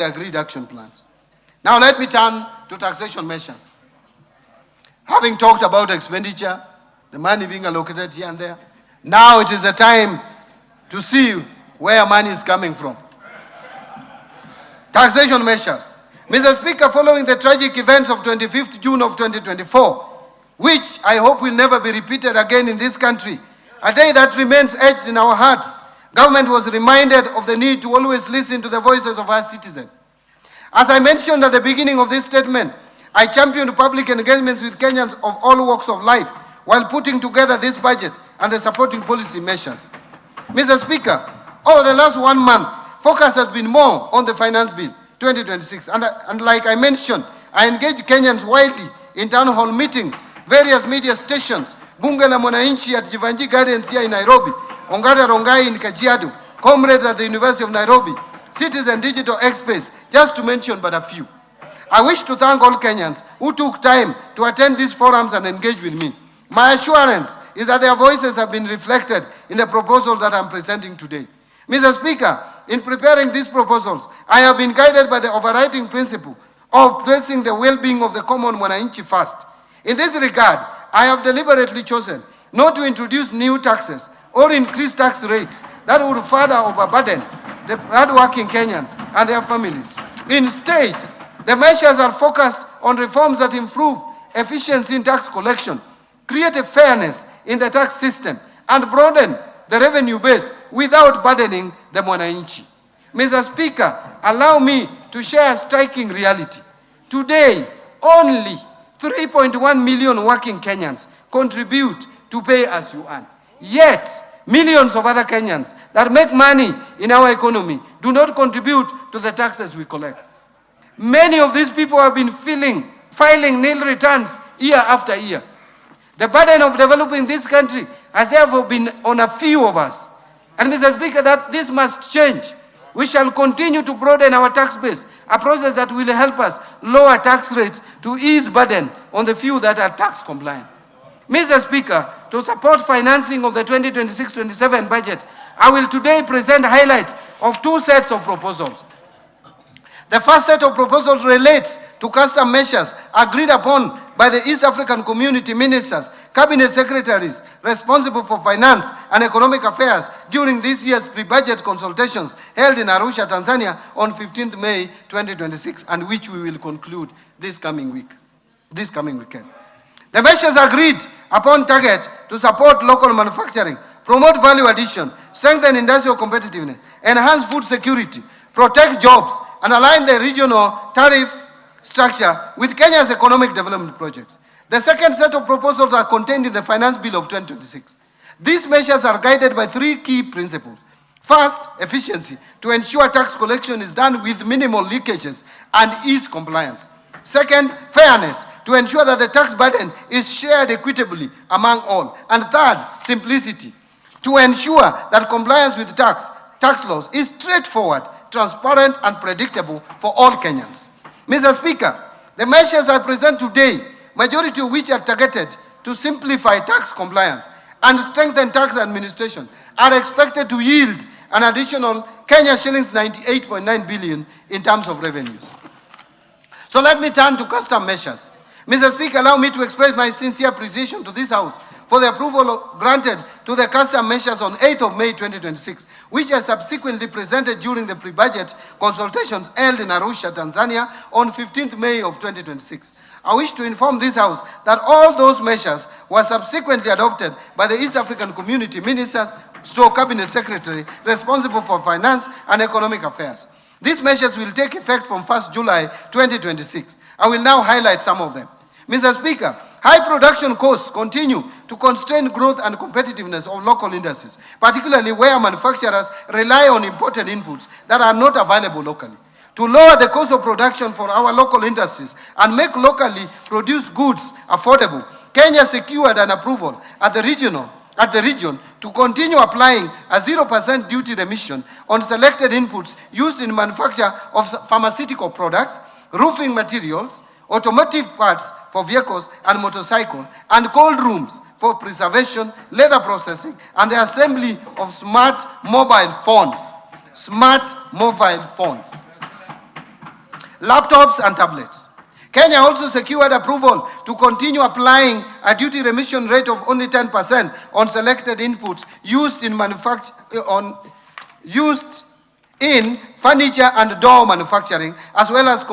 the agreed action plans. Now let me turn to taxation measures. Having talked about expenditure, the money being allocated here and there, now it is the time to see where money is coming from. Taxation measures. Mr. Speaker, following the tragic events of 25th June of 2024, which I hope will never be repeated again in this country, a day that remains etched in our hearts, government was reminded of the need to always listen to the voices of our citizens. As I mentioned at the beginning of this statement, I championed public engagements with Kenyans of all walks of life while putting together this budget and the supporting policy measures. Mr. Speaker, over the last 1 month, focus has been more on the Finance Bill 2026. And like I mentioned, I engaged Kenyans widely in town hall meetings, various media stations, Bunge la Mwananchi at Jivanji Gardens here in Nairobi, Ongata Rongai in Kajiado, comrades at the University of Nairobi, Citizen Digital X-Space, just to mention but a few. I wish to thank all Kenyans who took time to attend these forums and engage with me. My assurance is that their voices have been reflected in the proposal that I'm presenting today. Mr. Speaker, in preparing these proposals, I have been guided by the overriding principle of placing the well-being of the common Mwananchi first. In this regard, I have deliberately chosen not to introduce new taxes or increase tax rates that would further overburden the hardworking Kenyans and their families. Instead, the measures are focused on reforms that improve efficiency in tax collection, create a fairness in the tax system, and broaden the revenue base without burdening the Mwananchi. Mr. Speaker, allow me to share a striking reality. Today, only 3.1 million working Kenyans contribute to pay as you earn. Yet, millions of other Kenyans that make money in our economy do not contribute to the taxes we collect. Many of these people have been filing nil returns year after year. The burden of developing this country has therefore been on a few of us. And Mr. Speaker, that this must change. We shall continue to broaden our tax base, a process that will help us lower tax rates to ease burden on the few that are tax compliant. Mr. Speaker, to support financing of the 2026-27 budget, I will today present highlights of two sets of proposals. The first set of proposals relates to custom measures agreed upon by the East African Community Ministers, Cabinet Secretaries responsible for finance and economic affairs during this year's pre-budget consultations held in Arusha, Tanzania on 15th May 2026, and which we will conclude this coming weekend. The measures agreed upon target to support local manufacturing, promote value addition, strengthen industrial competitiveness, enhance food security, protect jobs, and align the regional tariff structure with Kenya's economic development projects. The second set of proposals are contained in the Finance Bill of 2026. These measures are guided by three key principles. First, efficiency, to ensure tax collection is done with minimal leakages and ease compliance. Second, fairness, to ensure that the tax burden is shared equitably among all. And third, simplicity, to ensure that compliance with tax laws is straightforward, transparent, and predictable for all Kenyans. Mr. Speaker, the measures I present today, majority of which are targeted to simplify tax compliance and strengthen tax administration, are expected to yield an additional Kenya shillings 98.9 billion in terms of revenues. So let me turn to custom measures. Mr. Speaker, allow me to express my sincere appreciation to this House for the approval granted to the custom measures on 8th of May 2026, which are subsequently presented during the pre-budget consultations held in Arusha, Tanzania on 15th May of 2026. I wish to inform this House that all those measures were subsequently adopted by the East African Community Ministers, Cabinet Secretary responsible for finance and economic affairs. These measures will take effect from 1st July 2026. I will now highlight some of them. Mr. Speaker, high production costs continue to constrain growth and competitiveness of local industries, particularly where manufacturers rely on imported inputs that are not available locally. To lower the cost of production for our local industries and make locally produced goods affordable, Kenya secured an approval at the region to continue applying a 0% duty remission on selected inputs used in manufacture of pharmaceutical products, roofing materials, automotive parts for vehicles and motorcycles, and cold rooms for preservation, leather processing, and the assembly of smart mobile phones. laptops and tablets. Kenya also secured approval to continue applying a duty remission rate of only 10% on selected inputs used in furniture and door manufacturing, as well as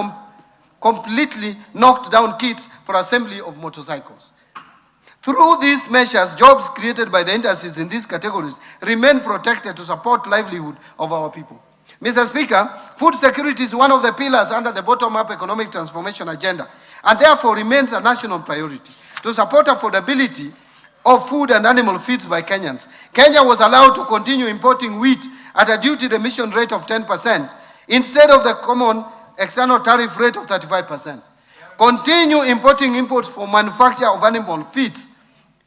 completely knocked down kits for assembly of motorcycles. Through these measures, jobs created by the industries in these categories remain protected to support livelihood of our people. Mr. Speaker, food security is one of the pillars under the bottom-up economic transformation agenda, and therefore remains a national priority. To support affordability of food and animal feeds by Kenyans, Kenya was allowed to continue importing wheat at a duty remission rate of 10% instead of the common external tariff rate of 35%. Continue importing imports for manufacture of animal feeds.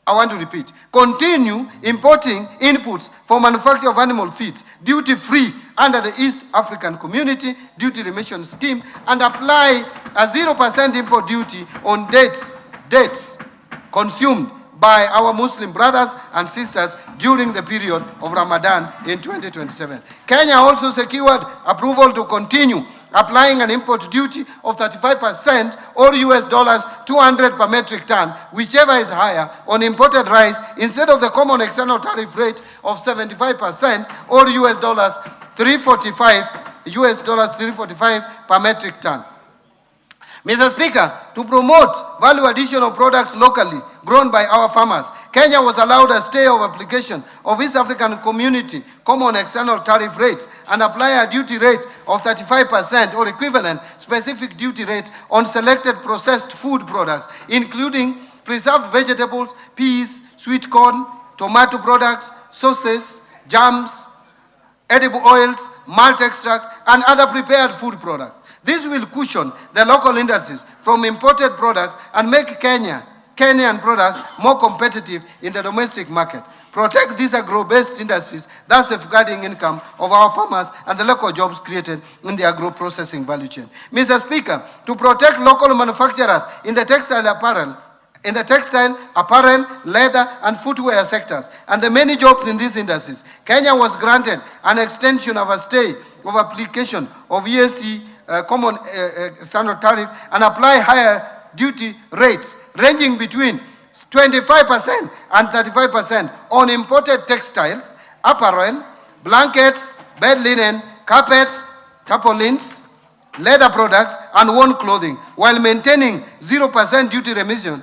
I want to repeat. Continue importing inputs for manufacture of animal feeds duty-free under the East African Community Duty Remission Scheme, and apply a 0% import duty on dates consumed by our Muslim brothers and sisters during the period of Ramadan in 2027. Kenya also secured approval to continue applying an import duty of 35% or $200 per metric ton, whichever is higher, on imported rice instead of the common external tariff rate of 75% or $345 per metric ton. Mr. Speaker, to promote value additional products locally grown by our farmers, Kenya was allowed a stay of application of East African Community common external tariff rates and apply a duty rate of 35% or equivalent specific duty rates on selected processed food products, including preserved vegetables, peas, sweet corn, tomato products, sauces, jams, edible oils, malt extract, and other prepared food products. This will cushion the local industries from imported products and make Kenyan products more competitive in the domestic market. Protect these agro-based industries, thus safeguarding income of our farmers and the local jobs created in the agro-processing value chain. Mr. Speaker, to protect local manufacturers in the textile, apparel, leather, and footwear sectors, and the many jobs in these industries, Kenya was granted an extension of a stay of application of EAC common standard tariff and apply higher duty rates ranging between 25% and 35% on imported textiles, apparel, blankets, bed linen, carpets, tarpaulins, leather products, and worn clothing, while maintaining 0% duty remission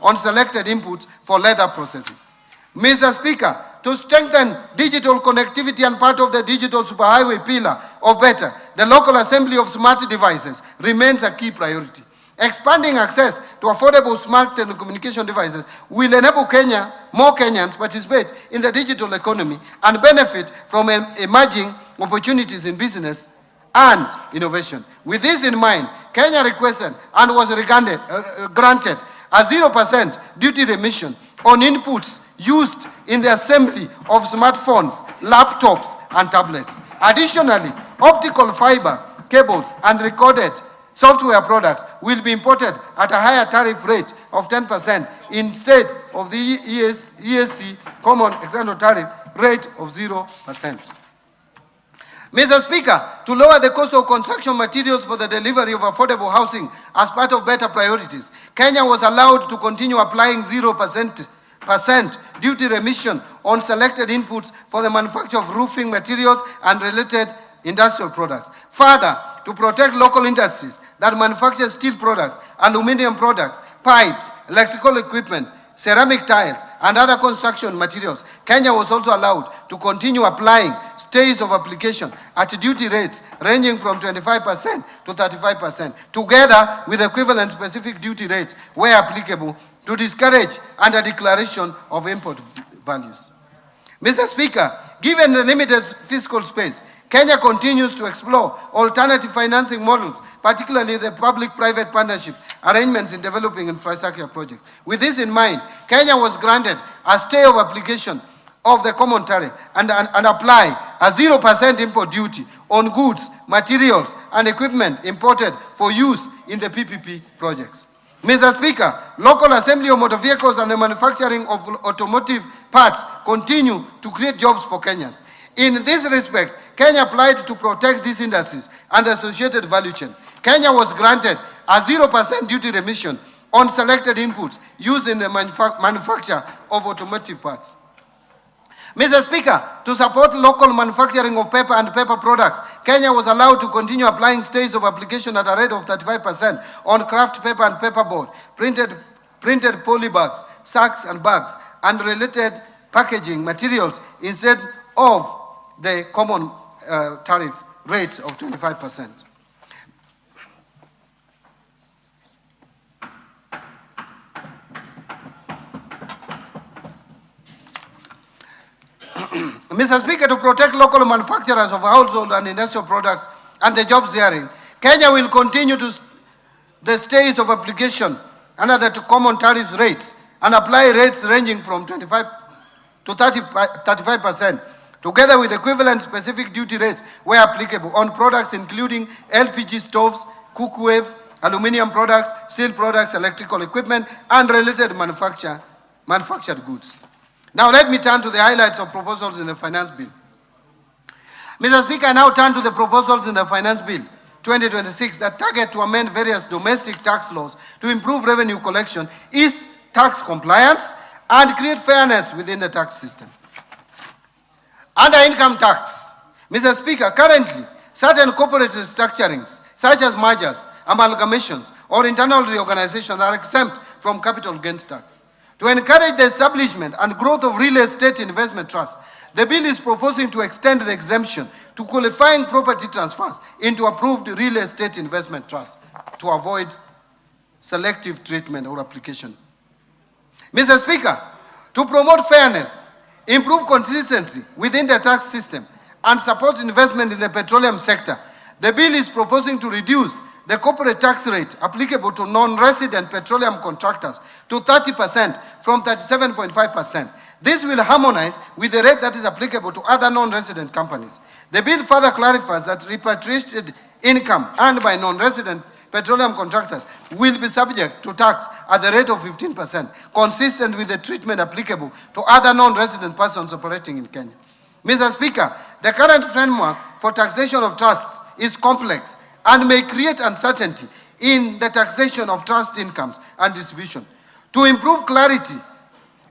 on selected inputs for leather processing. Mr. Speaker, to strengthen digital connectivity and part of the digital superhighway pillar of BETTER, the local assembly of smart devices remains a key priority. Expanding access to affordable smart telecommunication devices will enable more Kenyans participate in the digital economy and benefit from emerging opportunities in business and innovation. With this in mind, Kenya requested and was granted a 0% duty remission on inputs used in the assembly of smartphones, laptops, and tablets. Additionally, optical fiber cables and recorded software products will be imported at a higher tariff rate of 10% instead of the EAC common external tariff rate of 0%. Mr. Speaker, to lower the cost of construction materials for the delivery of affordable housing as part of BETTER priorities, Kenya was allowed to continue applying 0% duty remission on selected inputs for the manufacture of roofing materials and related industrial products. Further, to protect local industries that manufacture steel products, aluminum products, pipes, electrical equipment, ceramic tiles, and other construction materials, Kenya was also allowed to continue applying stays of application at duty rates ranging from 25% to 35%, together with equivalent specific duty rates where applicable, to discourage under declaration of import values. Mr. Speaker, given the limited fiscal space, Kenya continues to explore alternative financing models, particularly the public-private partnership arrangements in developing infrastructure projects. With this in mind, Kenya was granted a stay of application of the common tariff and apply a 0% import duty on goods, materials, and equipment imported for use in the PPP projects. Mr. Speaker, local assembly of motor vehicles and the manufacturing of automotive parts continue to create jobs for Kenyans. In this respect, Kenya applied to protect these industries and the associated value chain. Kenya was granted a 0% duty remission on selected inputs used in the manufacture of automotive parts. Mr. Speaker, to support local manufacturing of paper and paper products, Kenya was allowed to continue applying stays of application at a rate of 35% on kraft paper and paperboard, printed polybags, sacks and bags, and related packaging materials instead of the common tariff rates of 25%. Mr. Speaker, to protect local manufacturers of household and industrial products and the jobs therein, Kenya will continue to the stays of application under the common tariff rates and apply rates ranging from 25 to 35%, together with equivalent specific duty rates where applicable on products including LPG stoves, cookware, aluminium products, steel products, electrical equipment, and related manufactured goods. Now let me turn to the highlights of proposals in the Finance Bill. Mr. Speaker, I now turn to the proposals in the Finance Bill 2026 that target to amend various domestic tax laws to improve revenue collection, ease tax compliance, and create fairness within the tax system. Under income tax, Mr. Speaker, currently certain corporate restructurings, such as mergers, amalgamations, or internal reorganizations are exempt from capital gains tax. To encourage the establishment and growth of real estate investment trusts, the bill is proposing to extend the exemption to qualifying property transfers into approved real estate investment trusts to avoid selective treatment or application. Mr. Speaker, to promote fairness, improve consistency within the tax system, and support investment in the petroleum sector, the bill is proposing to reduce the corporate tax rate applicable to non-resident petroleum contractors to 30% from 37.5%. This will harmonize with the rate that is applicable to other non-resident companies. The bill further clarifies that repatriated income earned by non-resident petroleum contractors will be subject to tax at the rate of 15%, consistent with the treatment applicable to other non-resident persons operating in Kenya. Mr. Speaker, the current framework for taxation of trusts is complex and may create uncertainty in the taxation of trust incomes and distribution. To improve clarity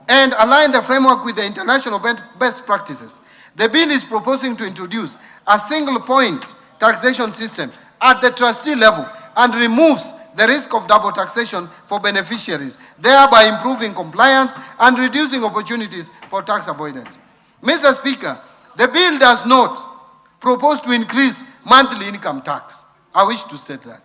and align the framework with the international best practices, the bill is proposing to introduce a single point taxation system at the trustee level and removes the risk of double taxation for beneficiaries, thereby improving compliance and reducing opportunities for tax avoidance. Mr. Speaker, the bill does not propose to increase monthly income tax. I wish to state that.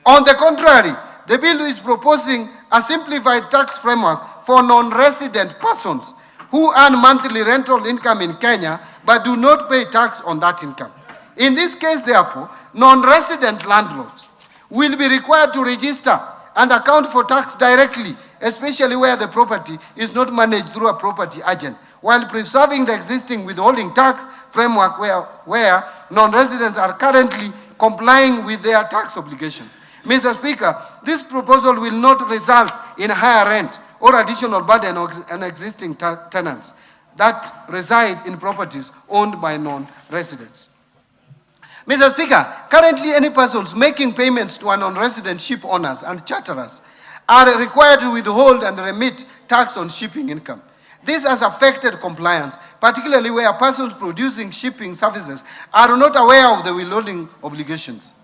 On the contrary, the bill is proposing a simplified tax framework for non-resident persons who earn monthly rental income in Kenya but do not pay tax on that income. In this case, therefore, non-resident landlords will be required to register and account for tax directly, especially where the property is not managed through a property agent, while preserving the existing withholding tax framework where non-residents are currently complying with their tax obligation. Mr. Speaker, this proposal will not result in higher rent or additional burden on existing tenants that reside in properties owned by non-residents. Mr. Speaker, currently any persons making payments to non-resident ship owners and charterers are required to withhold and remit tax on shipping income. This has affected compliance, particularly where persons producing shipping services are not aware of the withholding obligations.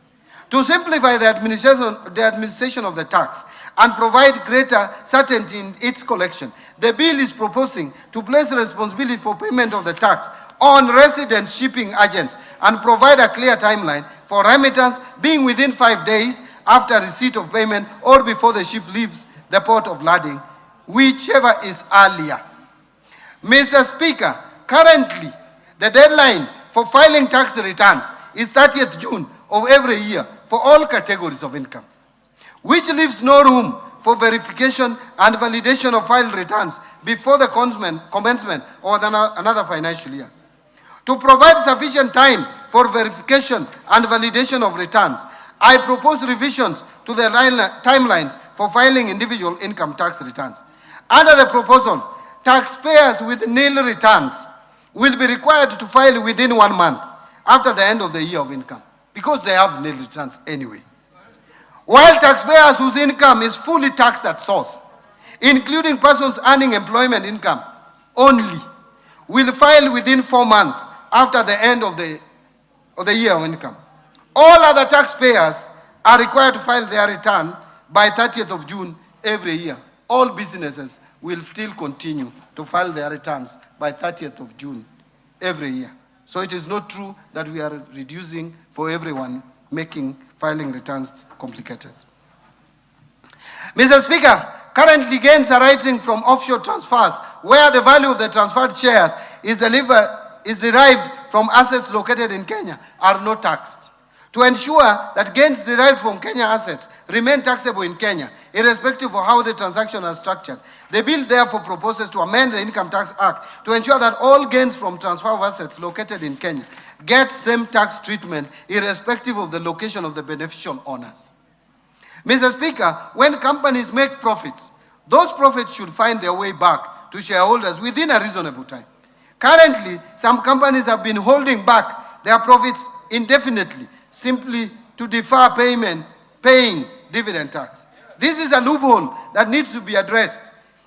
To simplify the administration of the tax and provide greater certainty in its collection, the bill is proposing to place the responsibility for payment of the tax on resident shipping agents and provide a clear timeline for remittance being within 5 days after receipt of payment or before the ship leaves the port of landing, whichever is earlier. Mr. Speaker, currently the deadline for filing tax returns is 30th June of every year for all categories of income, which leaves no room for verification and validation of filed returns before the commencement of another financial year. To provide sufficient time for verification and validation of returns, I propose revisions to the timelines for filing individual income tax returns. Under the proposal, taxpayers with nil returns will be required to file within 1 month after the end of the year of income, because they have nil returns anyway. while taxpayers whose income is fully taxed at source, including persons earning employment income only, will file within 4 months after the end of the year of income. All other taxpayers are required to file their return by 30th of June every year. All businesses will still continue to file their returns by 30th of June every year. So it is not true that we are reducing for everyone, making filing returns complicated. Mr. Speaker, currently gains arising from offshore transfers, where the value of the transferred shares is derived from assets located in Kenya, are not taxed. To ensure that gains derived from Kenya assets remain taxable in Kenya, irrespective of how the transaction is structured, the bill therefore proposes to amend the Income Tax Act to ensure that all gains from transfer of assets located in Kenya get same tax treatment, irrespective of the location of the beneficial owners. Mr. Speaker, when companies make profits, those profits should find their way back to shareholders within a reasonable time. Currently, some companies have been holding back their profits indefinitely, simply to defer paying dividend tax. This is a loophole that needs to be addressed.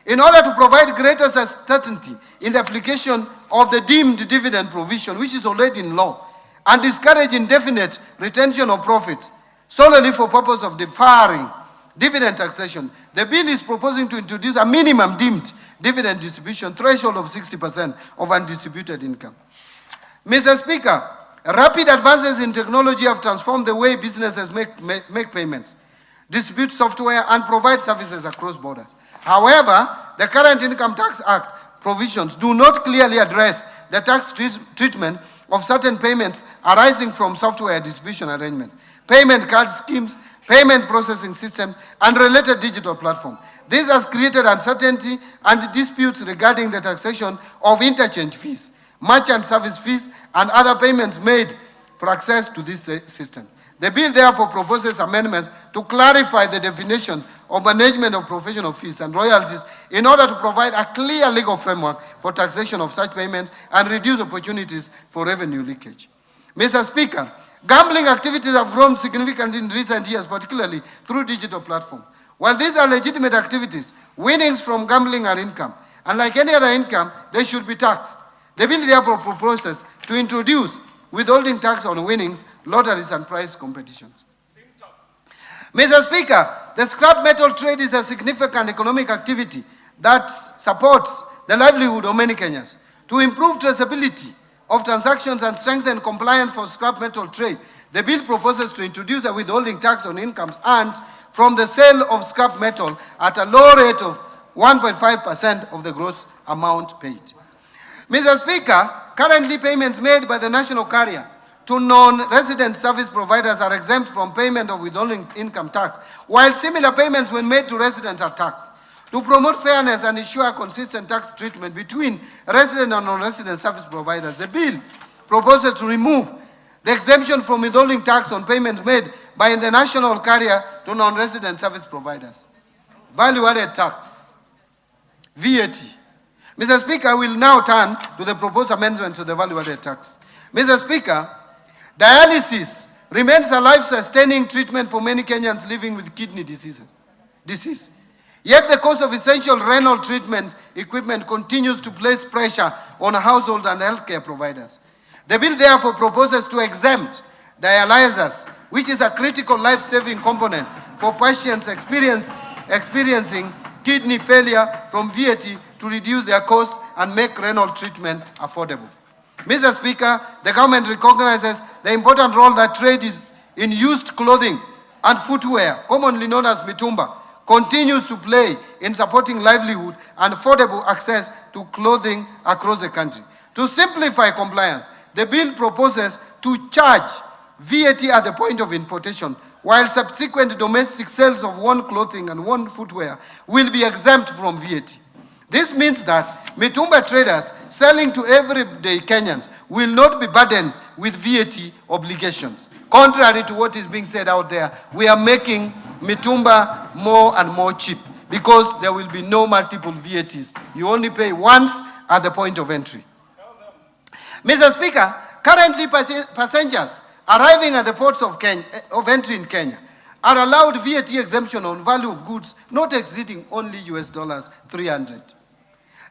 In order to provide greater certainty in the application of the deemed dividend provision, which is already in law, and discourage indefinite retention of profits solely for purpose of deferring dividend taxation, the bill is proposing to introduce a minimum deemed dividend distribution threshold of 60% of undistributed income. Mr. Speaker, rapid advances in technology have transformed the way businesses make payments, distribute software, and provide services across borders. However, the current Income Tax Act provisions do not clearly address the tax treatment of certain payments arising from software distribution arrangements, payment card schemes, payment processing systems, and related digital platforms. This has created uncertainty and disputes regarding the taxation of interchange fees, merchant service fees, and other payments made for access to this system. The bill therefore proposes amendments to clarify the definition of management of professional fees and royalties in order to provide a clear legal framework for taxation of such payments and reduce opportunities for revenue leakage. Mr. Speaker, gambling activities have grown significantly in recent years, particularly through digital platforms. While these are legitimate activities, winnings from gambling are income, and like any other income, they should be taxed. The bill therefore proposes to introduce withholding tax on winnings, lotteries, and prize competitions. Mr. Speaker, the scrap metal trade is a significant economic activity that supports the livelihood of many Kenyans. To improve traceability of transactions and strengthen compliance for scrap metal trade, the bill proposes to introduce a withholding tax on incomes earned from the sale of scrap metal at a low rate of 1.5% of the gross amount paid. Mr. Speaker, currently payments made by the national carrier to non-resident service providers are exempt from payment of withholding income tax, while similar payments when made to residents are taxed. To promote fairness and ensure consistent tax treatment between resident and non-resident service providers, the bill proposes to remove the exemption from withholding tax on payments made by the national carrier to non-resident service providers. Value-added tax, VAT. Mr. Speaker, I will now turn to the proposed amendments to the value-added tax. Mr. Speaker, dialysis remains a life-sustaining treatment for many Kenyans living with kidney disease. Yet the cost of essential renal treatment equipment continues to place pressure on households and healthcare providers. The bill therefore proposes to exempt dialyzers, which is a critical life-saving component for patients experiencing kidney failure, from VAT to reduce their cost and make renal treatment affordable. Mr. Speaker, the government recognizes the important role that trade is in used clothing and footwear, commonly known as mitumba, continues to play in supporting livelihood and affordable access to clothing across the country. To simplify compliance, the bill proposes to charge VAT at the point of importation, while subsequent domestic sales of worn clothing and worn footwear will be exempt from VAT. This means that mitumba traders selling to everyday Kenyans will not be burdened with VAT obligations. Contrary to what is being said out there, we are making mitumba more and more cheap because there will be no multiple VATs. You only pay once at the point of entry. Mr. Speaker, currently passengers arriving at the ports of entry in Kenya are allowed VAT exemption on value of goods not exceeding only $300.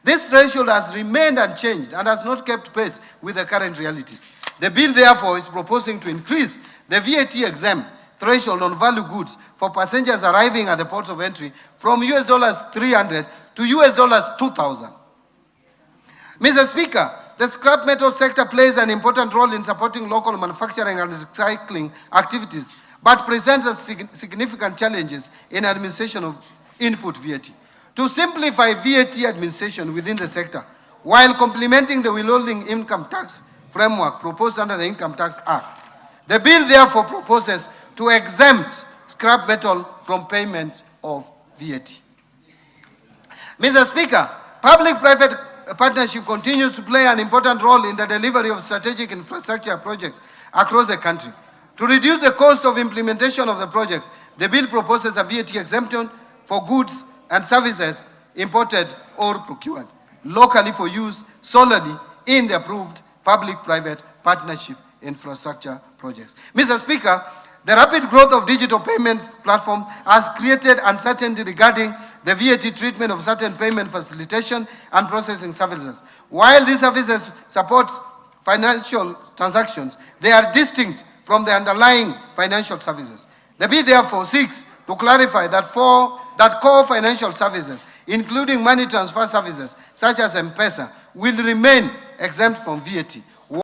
This threshold has remained unchanged and has not kept pace with the current realities. The bill, therefore, is proposing to increase the VAT exempt threshold on value goods for passengers arriving at the ports of entry from $300 to $2,000. Mr. Speaker, the scrap metal sector plays an important role in supporting local manufacturing and recycling activities, but presents us significant challenges in administration of input VAT. To simplify VAT administration within the sector, while complementing the withholding income tax framework proposed under the Income Tax Act, the bill therefore proposes to exempt scrap metal from payment of VAT. Mr. Speaker, public-private partnership continues to play an important role in the delivery of strategic infrastructure projects across the country. To reduce the cost of implementation of the projects, the bill proposes a VAT exemption for goods and services imported or procured locally for use solely in the approved public-private partnership infrastructure projects. Mr. Speaker, the rapid growth of digital payment platforms has created uncertainty regarding the VAT treatment of certain payment facilitation and processing services. While these services support financial transactions, they are distinct from the underlying financial services. The bill therefore seeks to clarify that core financial services, including money transfer services such as M-Pesa, will remain exempt from VAT.